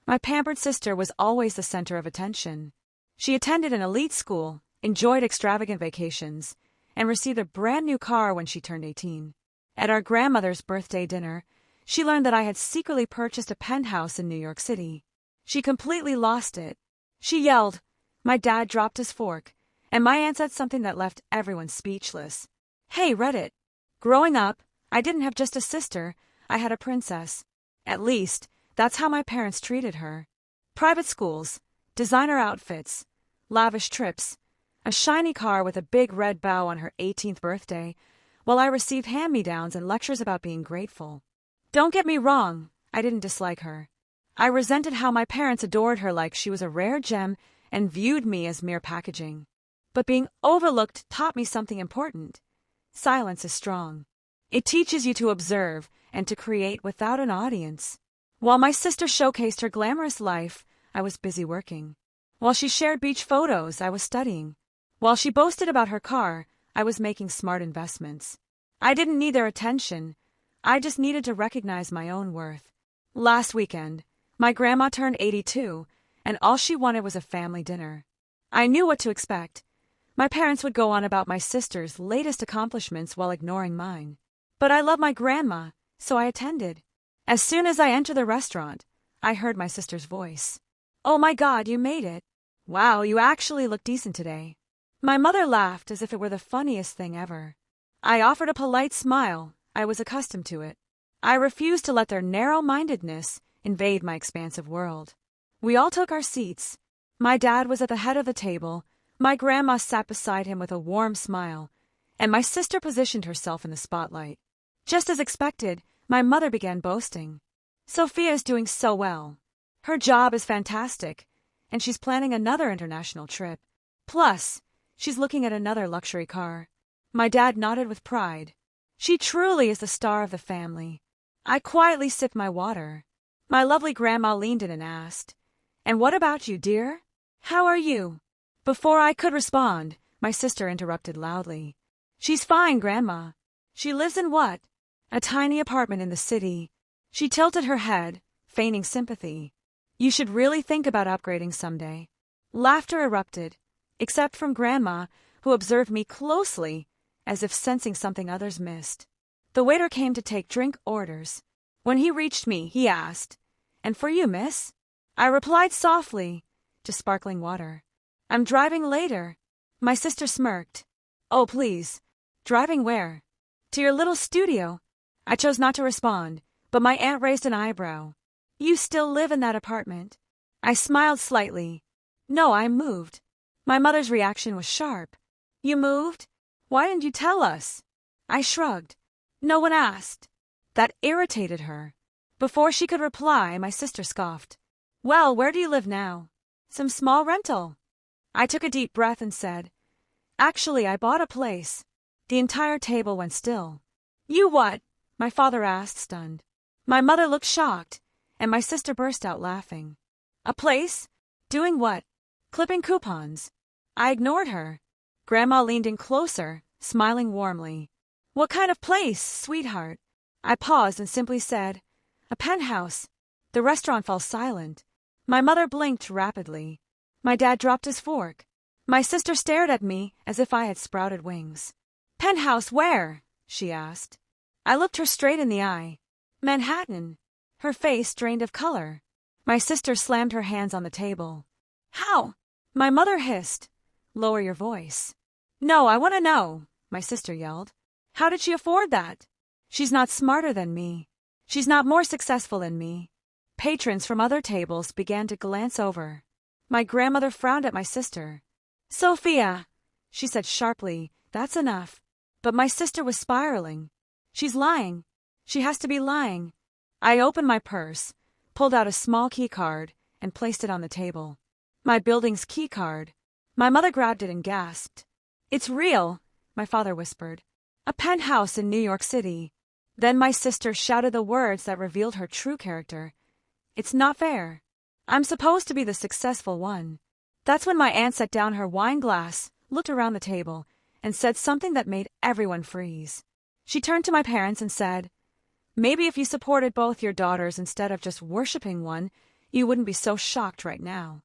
My pampered sister was always the center of attention. She attended an elite school, enjoyed extravagant vacations, and received a brand new car when she turned 18. At our grandmother's birthday dinner, she learned that I had secretly purchased a penthouse in New York City. She completely lost it. She yelled, my dad dropped his fork, and my aunt said something that left everyone speechless. Hey, Reddit. Growing up, I didn't have just a sister, I had a princess. At least, that's how my parents treated her. Private schools, designer outfits, lavish trips, a shiny car with a big red bow on her 18th birthday, while I received hand-me-downs and lectures about being grateful. Don't get me wrong, I didn't dislike her. I resented how my parents adored her like she was a rare gem and viewed me as mere packaging. But being overlooked taught me something important. Silence is strong. It teaches you to observe and to create without an audience. While my sister showcased her glamorous life, I was busy working. While she shared beach photos, I was studying. While she boasted about her car, I was making smart investments. I didn't need their attention. I just needed to recognize my own worth. Last weekend, my grandma turned 82, and all she wanted was a family dinner. I knew what to expect. My parents would go on about my sister's latest accomplishments while ignoring mine. But I love my grandma, so I attended. As soon as I entered the restaurant, I heard my sister's voice. Oh my God, you made it. Wow, you actually look decent today. My mother laughed as if it were the funniest thing ever. I offered a polite smile. I was accustomed to it. I refused to let their narrow-mindedness invade my expansive world. We all took our seats. My dad was at the head of the table, my grandma sat beside him with a warm smile, and my sister positioned herself in the spotlight. Just as expected, my mother began boasting. Sophia is doing so well. Her job is fantastic, and she's planning another international trip. Plus, she's looking at another luxury car. My dad nodded with pride. She truly is the star of the family. I quietly sipped my water. My lovely grandma leaned in and asked, "And what about you, dear? How are you?" Before I could respond, my sister interrupted loudly. "She's fine, Grandma. She lives in what? A tiny apartment in the city." She tilted her head, feigning sympathy. "You should really think about upgrading someday." Laughter erupted, except from Grandma, who observed me closely, as if sensing something others missed. The waiter came to take drink orders. When he reached me, he asked, "And for you, miss?" I replied softly, "Just sparkling water." "I'm driving later." My sister smirked. "Oh, please. Driving where?" "To your little studio." I chose not to respond, but my aunt raised an eyebrow. "You still live in that apartment?" I smiled slightly. "No, I moved." My mother's reaction was sharp. "You moved? Why didn't you tell us?" I shrugged. "No one asked." That irritated her. Before she could reply, my sister scoffed. "Well, where do you live now?" "Some small rental." I took a deep breath and said, "Actually, I bought a place." The entire table went still. "You what?" my father asked, stunned. My mother looked shocked, and my sister burst out laughing. "A place? Doing what?" "Clipping coupons." I ignored her. Grandma leaned in closer, smiling warmly. "What kind of place, sweetheart?" I paused and simply said, "A penthouse." The restaurant fell silent. My mother blinked rapidly. My dad dropped his fork. My sister stared at me as if I had sprouted wings. "Penthouse where?" she asked. I looked her straight in the eye. "Manhattan." Her face drained of color. My sister slammed her hands on the table. "How?" My mother hissed. "Lower your voice." "No, I want to know," my sister yelled. "How did she afford that?" "She's not smarter than me. She's not more successful than me." Patrons from other tables began to glance over. My grandmother frowned at my sister. "Sophia," she said sharply, "that's enough." But my sister was spiraling. "She's lying. She has to be lying." I opened my purse, pulled out a small key card, and placed it on the table. My building's key card. My mother grabbed it and gasped. "It's real," my father whispered. "A penthouse in New York City." Then my sister shouted the words that revealed her true character. "It's not fair. I'm supposed to be the successful one." That's when my aunt set down her wine glass, looked around the table, and said something that made everyone freeze. She turned to my parents and said, "Maybe if you supported both your daughters instead of just worshiping one, you wouldn't be so shocked right now.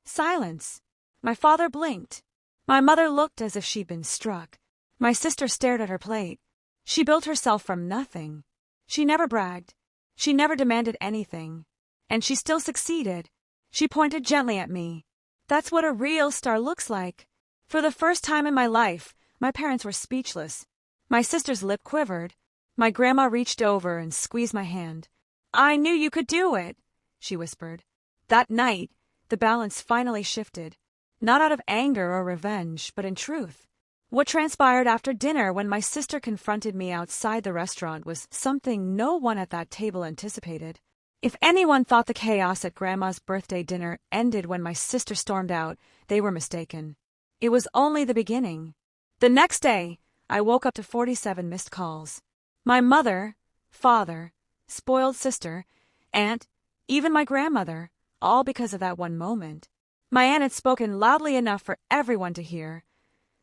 Silence. My father blinked. My mother looked as if she'd been struck. My sister stared at her plate. She built herself from nothing. She never bragged. She never demanded anything. And she still succeeded. She pointed gently at me. That's what a real star looks like. For the first time in my life, my parents were speechless. My sister's lip quivered. My grandma reached over and squeezed my hand. I knew you could do it, she whispered. That night, the balance finally shifted. Not out of anger or revenge, but in truth. What transpired after dinner when my sister confronted me outside the restaurant was something no one at that table anticipated. If anyone thought the chaos at Grandma's birthday dinner ended when my sister stormed out, they were mistaken. It was only the beginning. The next day, I woke up to 47 missed calls. My mother, father, spoiled sister, aunt, even my grandmother, all because of that one moment. My aunt had spoken loudly enough for everyone to hear.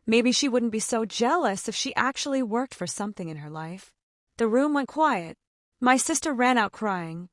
Maybe she wouldn't be so jealous if she actually worked for something in her life. The room went quiet. My sister ran out crying.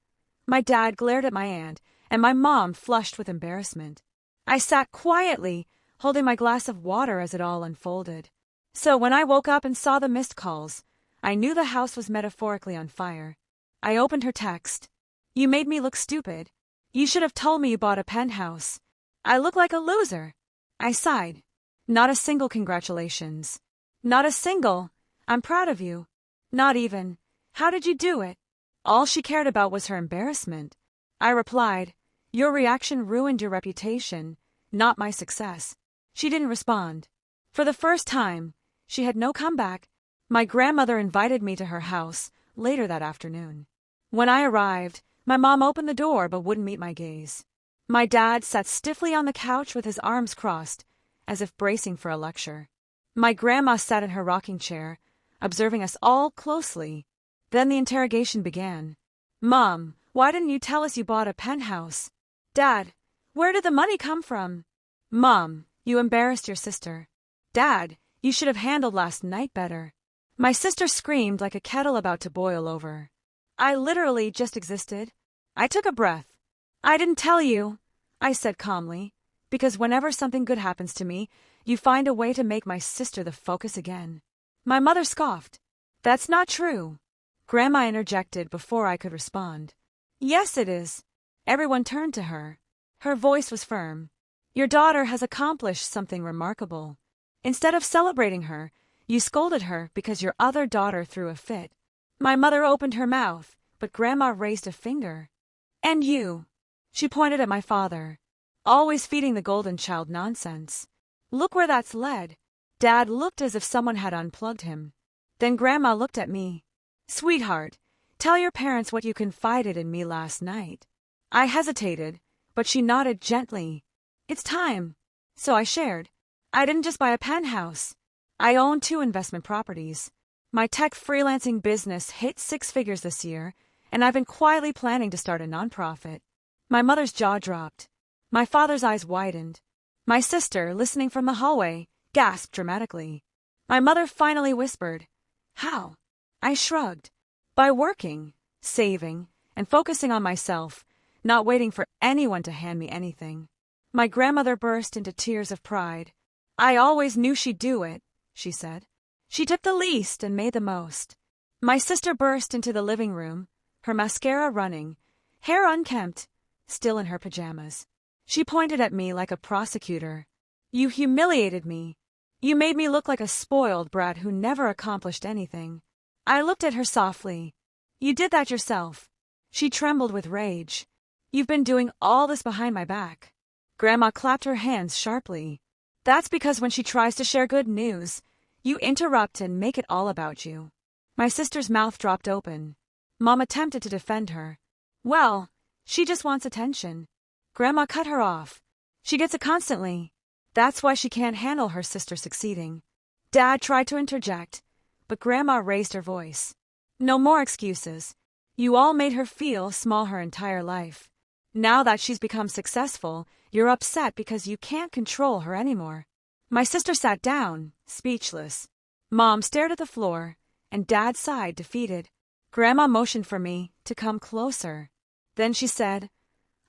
My dad glared at my aunt, and my mom flushed with embarrassment. I sat quietly, holding my glass of water as it all unfolded. So when I woke up and saw the missed calls, I knew the house was metaphorically on fire. I opened her text. You made me look stupid. You should have told me you bought a penthouse. I look like a loser. I sighed. Not a single congratulations. Not a single, I'm proud of you. Not even, how did you do it? All she cared about was her embarrassment. I replied, your reaction ruined your reputation, not my success. She didn't respond. For the first time, she had no comeback. My grandmother invited me to her house later that afternoon. When I arrived, my mom opened the door but wouldn't meet my gaze. My dad sat stiffly on the couch with his arms crossed, as if bracing for a lecture. My grandma sat in her rocking chair, observing us all closely. Then the interrogation began. Mom, why didn't you tell us you bought a penthouse? Dad, where did the money come from? Mom, you embarrassed your sister. Dad, you should have handled last night better. My sister screamed like a kettle about to boil over. I literally just existed. I took a breath. I didn't tell you, I said calmly, because whenever something good happens to me, you find a way to make my sister the focus again. My mother scoffed. That's not true. Grandma interjected before I could respond. Yes, it is. Everyone turned to her. Her voice was firm. Your daughter has accomplished something remarkable. Instead of celebrating her, you scolded her because your other daughter threw a fit. My mother opened her mouth, but Grandma raised a finger. And you. She pointed at my father. Always feeding the golden child nonsense. Look where that's led. Dad looked as if someone had unplugged him. Then Grandma looked at me. Sweetheart, tell your parents what you confided in me last night. I hesitated, but she nodded gently. It's time. So I shared. I didn't just buy a penthouse. I own 2 investment properties. My tech freelancing business hit 6 figures this year, and I've been quietly planning to start a nonprofit. My mother's jaw dropped. My father's eyes widened. My sister, listening from the hallway, gasped dramatically. My mother finally whispered, How? I shrugged. By working, saving, and focusing on myself, not waiting for anyone to hand me anything. My grandmother burst into tears of pride. I always knew she'd do it, she said. She took the least and made the most. My sister burst into the living room, her mascara running, hair unkempt, still in her pajamas. She pointed at me like a prosecutor. You humiliated me. You made me look like a spoiled brat who never accomplished anything. I looked at her softly. You did that yourself. She trembled with rage. You've been doing all this behind my back. Grandma clapped her hands sharply. That's because when she tries to share good news, you interrupt and make it all about you. My sister's mouth dropped open. Mom attempted to defend her. Well, she just wants attention. Grandma cut her off. She gets it constantly. That's why she can't handle her sister succeeding. Dad tried to interject, but Grandma raised her voice. No more excuses. You all made her feel small her entire life. Now that she's become successful, you're upset because you can't control her anymore. My sister sat down, speechless. Mom stared at the floor, and Dad sighed, defeated. Grandma motioned for me to come closer. Then she said,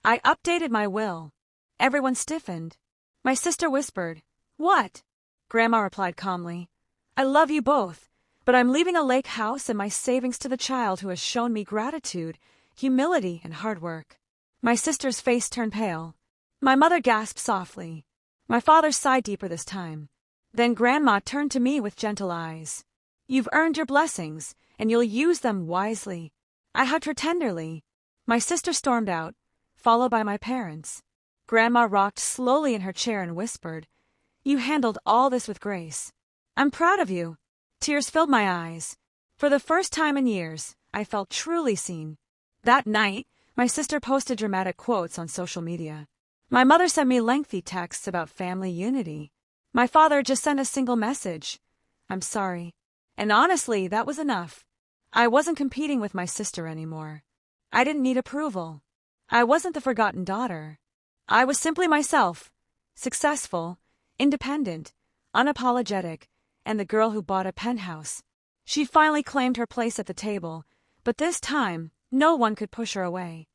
I updated my will. Everyone stiffened. My sister whispered, "What?" Grandma replied calmly, "I love you both, but I'm leaving a lake house and my savings to the child who has shown me gratitude, humility, and hard work." My sister's face turned pale. My mother gasped softly. My father sighed deeper this time. Then Grandma turned to me with gentle eyes. "You've earned your blessings, and you'll use them wisely." I hugged her tenderly. My sister stormed out, followed by my parents. Grandma rocked slowly in her chair and whispered, "You handled all this with grace. I'm proud of you." Tears filled my eyes. For the first time in years, I felt truly seen. That night, my sister posted dramatic quotes on social media. My mother sent me lengthy texts about family unity. My father just sent a single message, "I'm sorry." And honestly, that was enough. I wasn't competing with my sister anymore. I didn't need approval. I wasn't the forgotten daughter. I was simply myself, successful, independent, unapologetic, and the girl who bought a penthouse. She finally claimed her place at the table, but this time, no one could push her away.